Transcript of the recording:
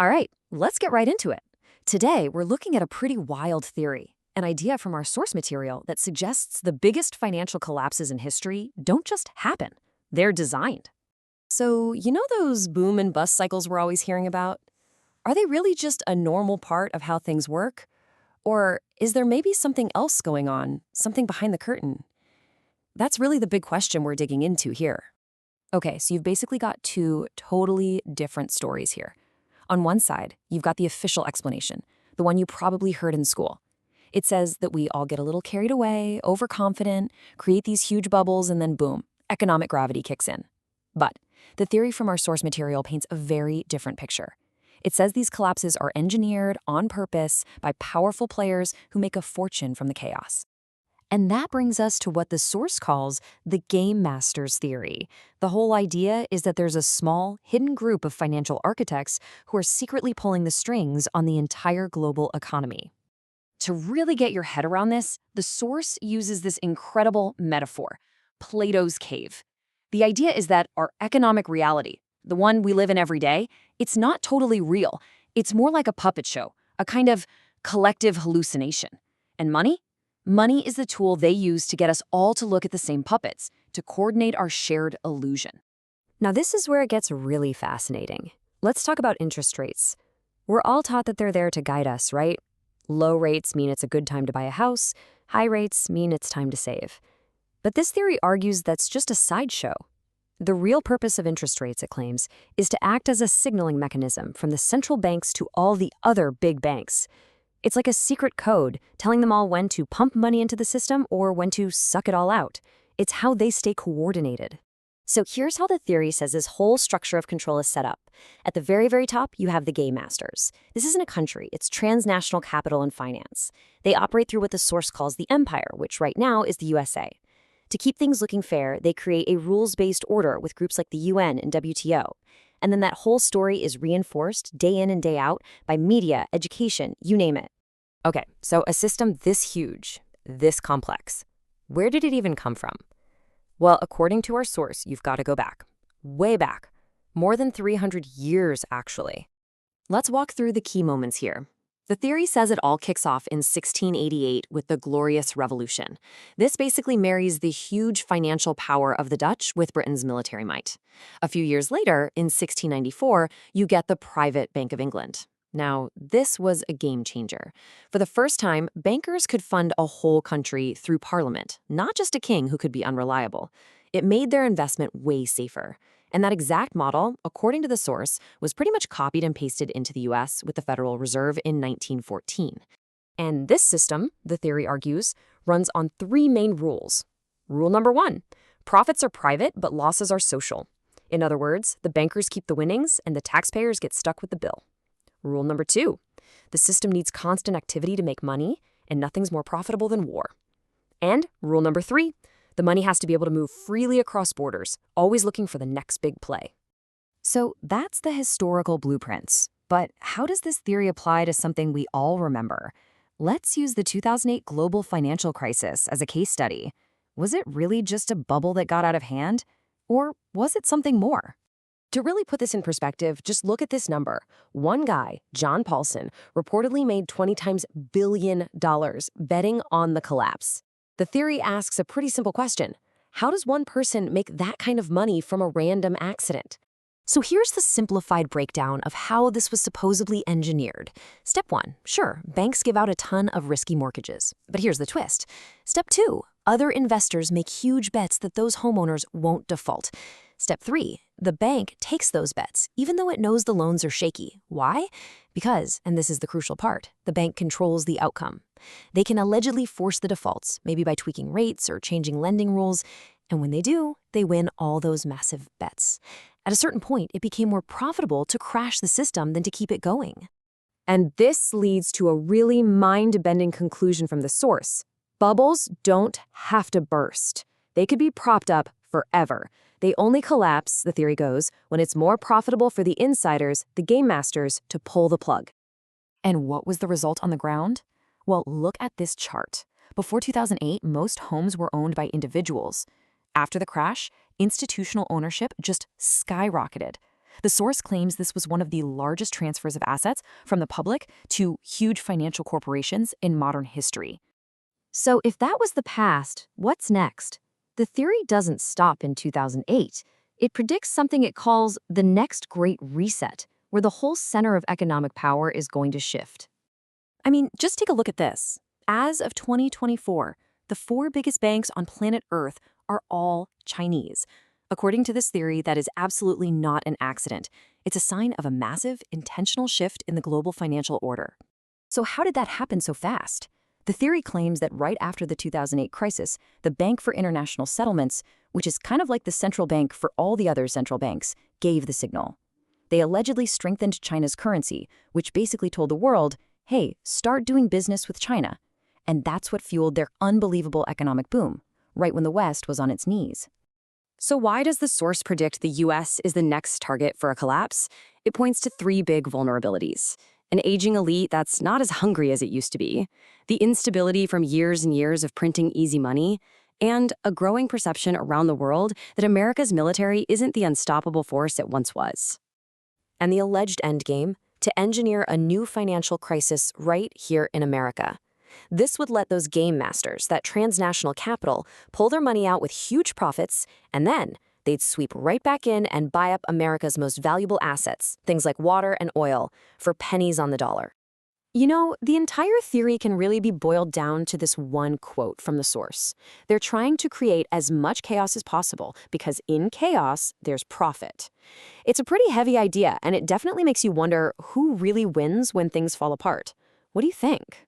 All right, let's get right into it. Today, we're looking at a pretty wild theory, an idea from our source material that suggests the biggest financial collapses in history don't just happen, they're designed. So, you know those boom and bust cycles we're always hearing about? Are they really just a normal part of how things work? Or is there maybe something else going on, something behind the curtain? That's really the big question we're digging into here. Okay, so you've basically got two totally different stories here. On one side, you've got the official explanation, the one you probably heard in school. It says that we all get a little carried away, overconfident, create these huge bubbles, and then boom, economic gravity kicks in. But the theory from our source material paints a very different picture. It says these collapses are engineered on purpose by powerful players who make a fortune from the chaos. And that brings us to what the source calls the game masters theory. The whole idea is that there's a small, hidden group of financial architects who are secretly pulling the strings on the entire global economy. To really get your head around this, the source uses this incredible metaphor, Plato's cave. The idea is that our economic reality, the one we live in every day, it's not totally real. It's more like a puppet show, a kind of collective hallucination. And money? Money is the tool they use to get us all to look at the same puppets, to coordinate our shared illusion. Now, this is where it gets really fascinating. Let's talk about interest rates. We're all taught that they're there to guide us, right? Low rates mean it's a good time to buy a house. High rates mean it's time to save. But this theory argues that's just a sideshow. The real purpose of interest rates, it claims, is to act as a signaling mechanism from the central banks to all the other big banks. It's like a secret code telling them all when to pump money into the system or when to suck it all out. It's how they stay coordinated. So here's how the theory says this whole structure of control is set up. At the very, very top, you have the game masters. This isn't a country, it's transnational capital and finance. They operate through what the source calls the empire, which right now is the USA. To keep things looking fair, they create a rules-based order with groups like the UN and WTO. And then that whole story is reinforced day in and day out by media, education, you name it. Okay, so a system this huge, this complex, where did it even come from? Well, according to our source, you've got to go back, way back, more than 300 years, actually. Let's walk through the key moments here. The theory says it all kicks off in 1688 with the Glorious Revolution. This basically marries the huge financial power of the Dutch with Britain's military might. A few years later, in 1694, you get the Private Bank of England. Now, this was a game changer. For the first time, bankers could fund a whole country through Parliament, not just a king who could be unreliable. It made their investment way safer. And that exact model, according to the source, was pretty much copied and pasted into the US with the Federal Reserve in 1914. And this system, the theory argues, runs on three main rules. Rule number one, profits are private, but losses are social. In other words, the bankers keep the winnings and the taxpayers get stuck with the bill. Rule number two, the system needs constant activity to make money, and nothing's more profitable than war. And rule number three, the money has to be able to move freely across borders, always looking for the next big play. So that's the historical blueprints. But how does this theory apply to something we all remember? Let's use the 2008 global financial crisis as a case study. Was it really just a bubble that got out of hand? Or was it something more? To really put this in perspective, just look at this number. One guy, John Paulson, reportedly made 20 times billion dollars betting on the collapse. The theory asks a pretty simple question. How does one person make that kind of money from a random accident? So here's the simplified breakdown of how this was supposedly engineered. Step one, sure, banks give out a ton of risky mortgages. But here's the twist. Step two, other investors make huge bets that those homeowners won't default. Step three, the bank takes those bets, even though it knows the loans are shaky. Why? Because, and this is the crucial part, the bank controls the outcome. They can allegedly force the defaults, maybe by tweaking rates or changing lending rules. And when they do, they win all those massive bets. At a certain point, it became more profitable to crash the system than to keep it going. And this leads to a really mind-bending conclusion from the source. Bubbles don't have to burst. They could be propped up forever. They only collapse, the theory goes, when it's more profitable for the insiders, the game masters, to pull the plug. And what was the result on the ground? Well, look at this chart. Before 2008, most homes were owned by individuals. After the crash, institutional ownership just skyrocketed. The source claims this was one of the largest transfers of assets from the public to huge financial corporations in modern history. So if that was the past, what's next? The theory doesn't stop in 2008. It predicts something it calls the next great reset, where the whole center of economic power is going to shift. I mean, just take a look at this. As of 2024, the 4 biggest banks on planet Earth are all Chinese. According to this theory, that is absolutely not an accident. It's a sign of a massive, intentional shift in the global financial order. So how did that happen so fast? The theory claims that right after the 2008 crisis, the Bank for International Settlements, which is kind of like the central bank for all the other central banks, gave the signal. They allegedly strengthened China's currency, which basically told the world, hey, start doing business with China. And that's what fueled their unbelievable economic boom, right when the West was on its knees. So why does the source predict the US is the next target for a collapse? It points to 3 big vulnerabilities. An aging elite that's not as hungry as it used to be, the instability from years and years of printing easy money, and a growing perception around the world that America's military isn't the unstoppable force it once was. And the alleged endgame? To engineer a new financial crisis right here in America. This would let those game masters, that transnational capital, pull their money out with huge profits, and then they'd sweep right back in and buy up America's most valuable assets, things like water and oil, for pennies on the dollar. You know, the entire theory can really be boiled down to this one quote from the source. They're trying to create as much chaos as possible because in chaos, there's profit. It's a pretty heavy idea, and it definitely makes you wonder who really wins when things fall apart. What do you think?